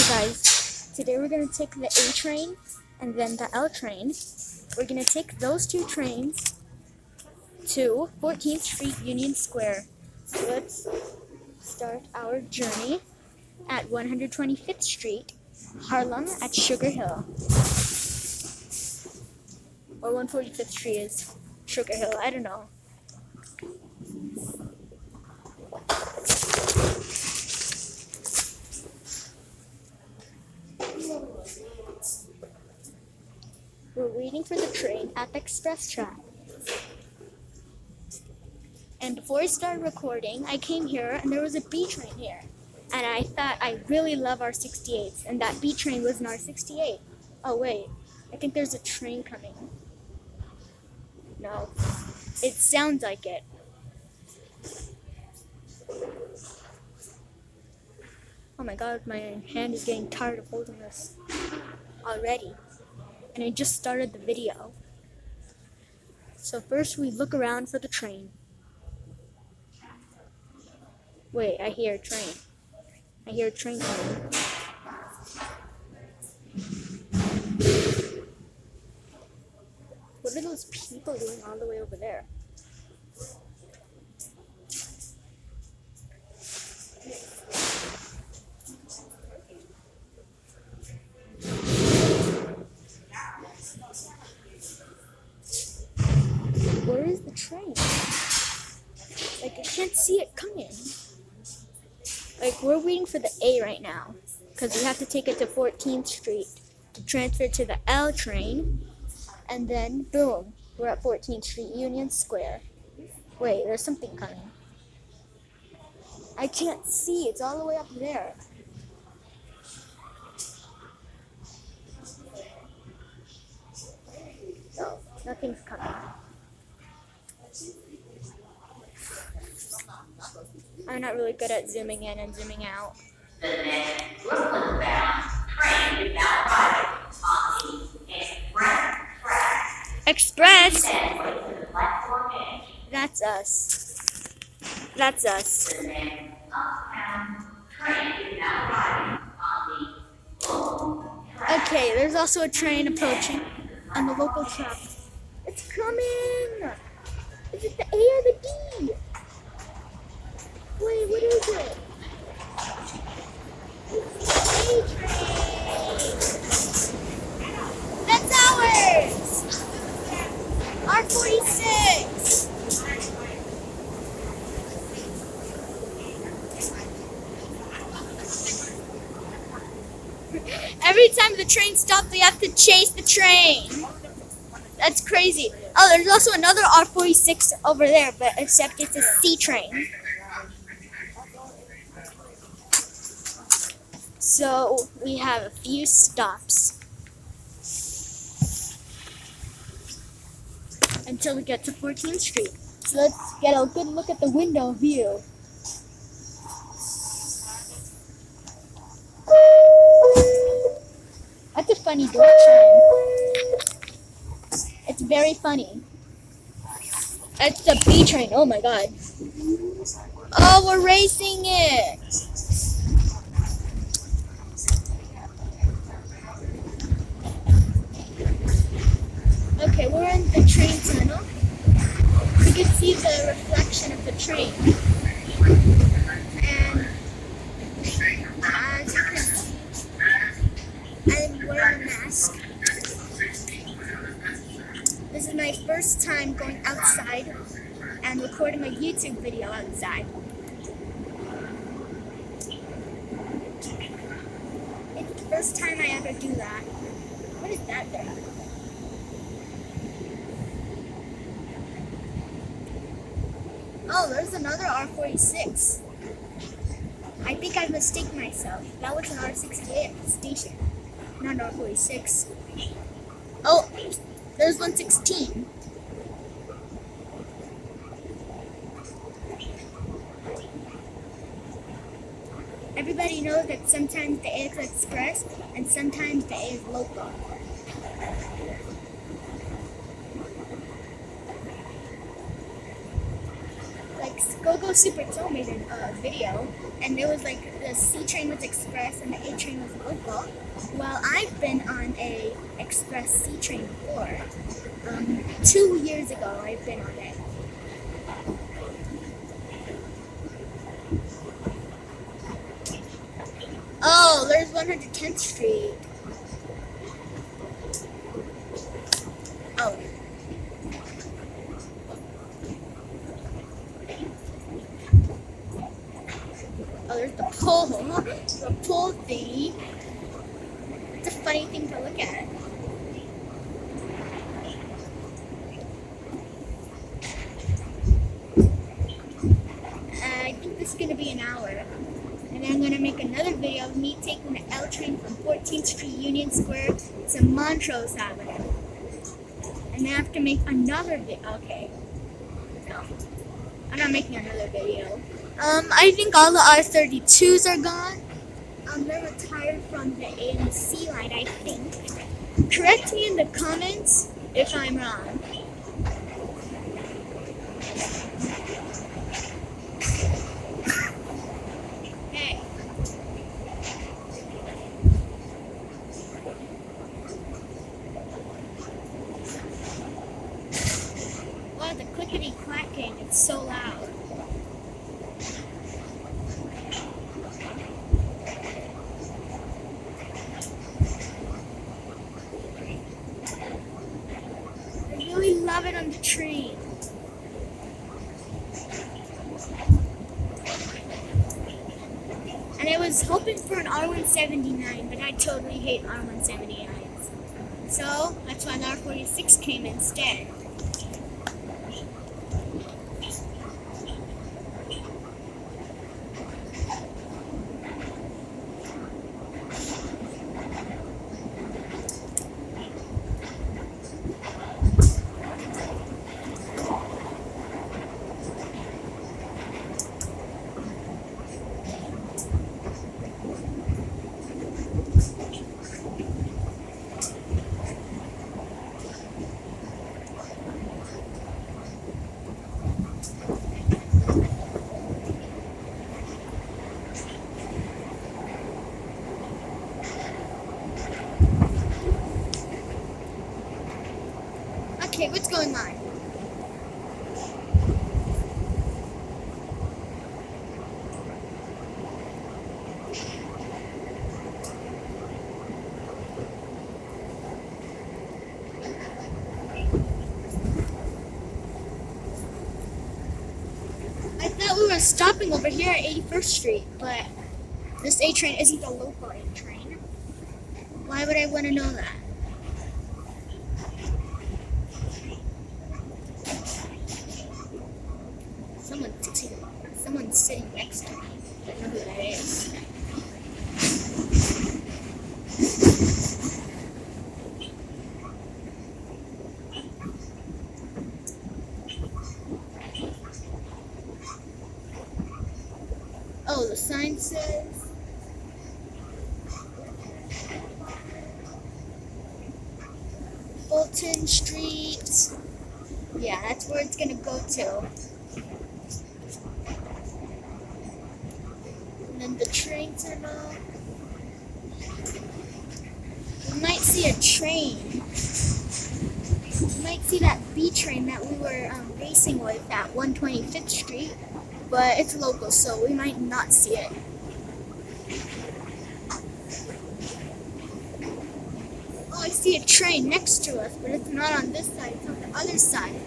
guys, today we're going to take the A train and then the L train. We're going to take those two trains to 14th Street Union Square. So let's start our journey at 125th Street, Harlem at Sugar Hill. Or 145th Street is Sugar Hill, I don't know. We're waiting for the train at the express track. And before I started recording, I came here and there was a B train here. And I thought I really love R68s, and that B train was an R68. Oh wait, I think there's a train coming. No, it sounds like it. Oh my god, my hand is getting tired of holding this already. And I just started the video. So first we look around for the train. Wait, I hear a train. I hear a train coming. What are those people doing all the way over there? Where is the train? Like, I can't see it coming. Like, we're waiting for the A right now, because we have to take it to 14th Street to transfer to the L train, and then, boom, we're at 14th Street Union Square. Wait, there's something coming. I can't see, it's all the way up there. No, nothing's coming. I'm not really good at zooming in and zooming out. The next Brooklyn-bound train is now arriving on the express track. Express! Then wait to the platform edge. That's us. That's us. The next uptown train is now arriving on the local track. Okay, there's also a train approaching on the local track. It's coming! Is it the A or the D? Wait, what is it? It's the A train! That's ours! R46! Every time the train stops, we have to chase the train. That's crazy. Oh, there's also another R46 over there, but except it's a C train. So we have a few stops until we get to 14th Street. So let's get a good look at the window view. That's a funny door chime. It's very funny. It's the B train. Oh my god. Oh, we're racing it. Okay, we're in the train tunnel. You can see the reflection of the train. And as you can see, I'm wearing a mask. This is my first time going outside and recording a YouTube video outside. It's the first time I ever do that. What is that there? Oh, there's another R46. I think I mistaken myself. That was an R68 at the station, not an R46. Oh, there's 116. Everybody knows that sometimes the A is express and sometimes the A is local. like Go Super Joe made a video, and there was like the C train was express and the A train was local. Well, I've been on a express C train before. 2 years ago, I've been on it. Oh, there's 110th Street. Oh. Oh, there's the pole. The pole thingy. It's a funny thing to look at. I think this is going to be an hour. And then I'm going to make another video of me taking the L train from 14th Street Union Square to Montrose Avenue. And then I have to make another video. Okay. No. I'm not making another video. I think all the R32s are gone. They're retired from the A and the C line, I think. Correct me in the comments if I'm wrong. Hey. Wow, the clickety clacking, it's so loud. I really love it on the train. And I was hoping for an R179, but I totally hate R179s. So that's why the R46 came instead. Okay, what's going on? I thought we were stopping over here at 81st Street, but this A train isn't the local A train. Why would I want to know that? Someone's sitting next to me. I don't know who that is. Oh, the sign says Fulton Street. Yeah, that's where it's gonna go to. And then the train terminal. We might see a train. We might see that B train that we were racing with at 125th Street, but it's local, so we might not see it. Oh, I see a train next to us, but it's not on this side, it's on the other side.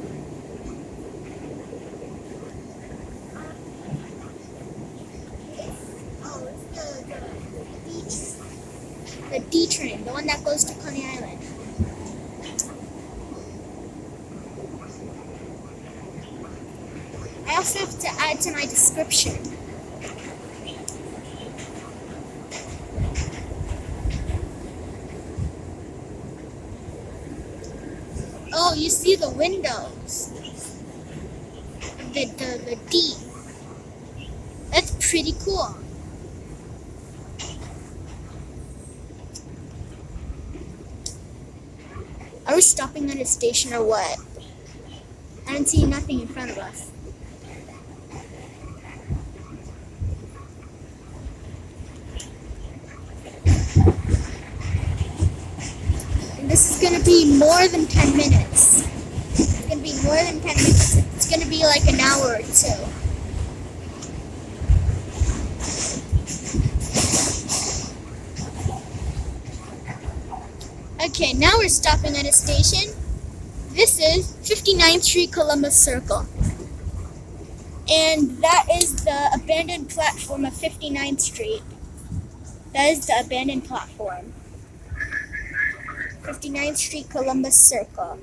The D train, the one that goes to Coney Island. I also have to add to my description. Oh, you see the windows. The D. That's pretty cool. Are we stopping at a station or what? I don't see nothing in front of us. And this is gonna be more than 10 minutes. It's gonna be more than 10 minutes. It's gonna be like an hour or two. Okay, now we're stopping at a station. This is 59th Street, Columbus Circle. And that is the abandoned platform of 59th Street. That is the abandoned platform. 59th Street, Columbus Circle.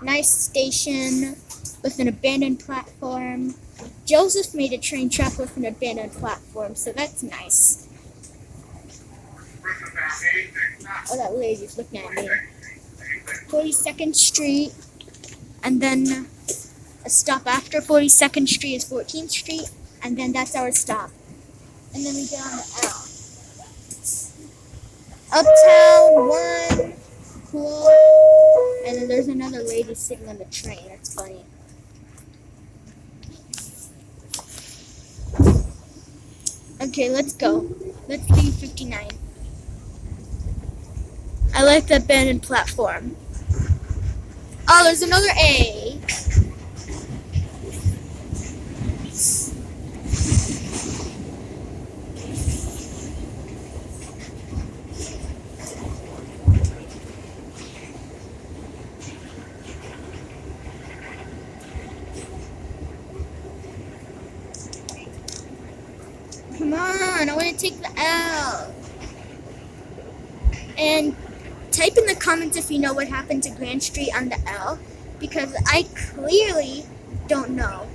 Nice station with an abandoned platform. Joseph made a train track with an abandoned platform, so that's nice. Oh, that lady's looking at me. 42nd Street, and then a stop after 42nd Street is 14th Street, and then that's our stop. And then we get on the L. Uptown 1, cool. And then there's another lady sitting on the train. That's funny. Okay, let's go. Let's leave 59. I like the abandoned platform. Oh, there's another A. Come on, I want to take the L. And type in the comments if you know what happened to Grand Street on the L, because I clearly don't know.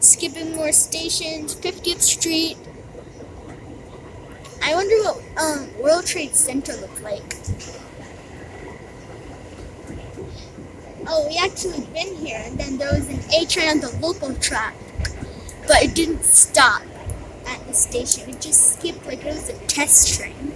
Skipping more stations, 50th Street. I wonder what World Trade Center looked like. Oh, we actually been here, and then there was an A train on the local track, but it didn't stop at the station. It just skipped like it was a test train.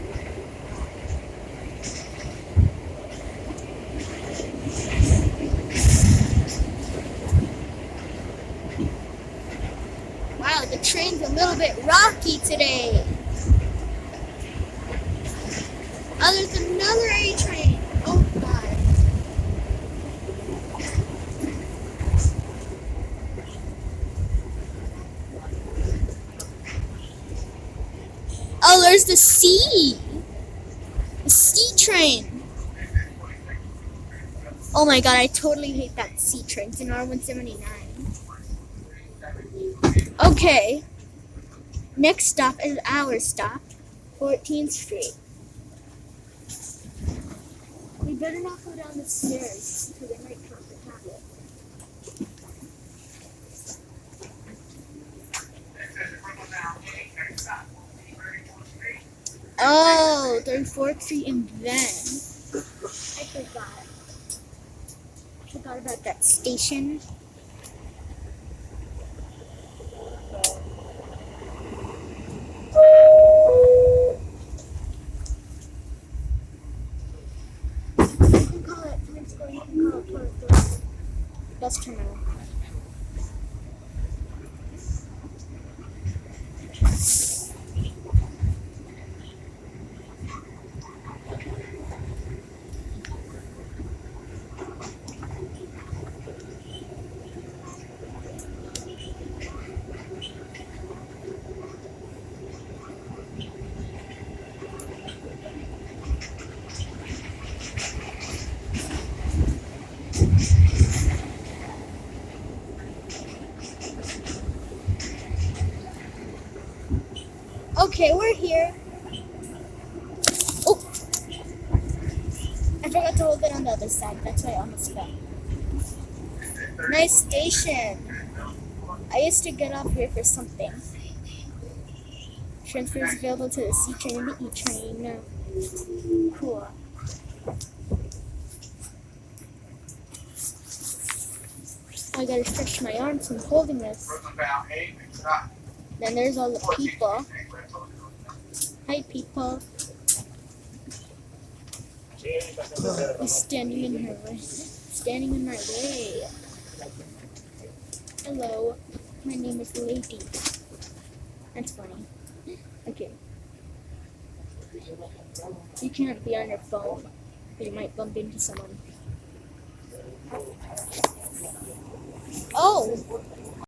Wow, the train's a little bit rocky today. Oh, there's another A train. Oh, God. Oh, there's the C. The C train. Oh my God, I totally hate that C train. It's an R179. Okay. Next stop is our stop, 14th Street. We better not go down the stairs because they might drop the tablet. Oh, 34th Street and then. I forgot about that station. You can call it Times Square, you can call it Tourist Bus Terminal. Okay, we're here. Oh! I forgot to hold it on the other side. That's why I almost fell. Nice station. I used to get off here for something. Transfers available to the C train and the E train. Cool. I gotta stretch my arms from holding this. Then there's all the people. Hi, people. He's standing in my way. Hello, my name is Lady. That's funny. Okay. You can't be on your phone. You might bump into someone. Oh!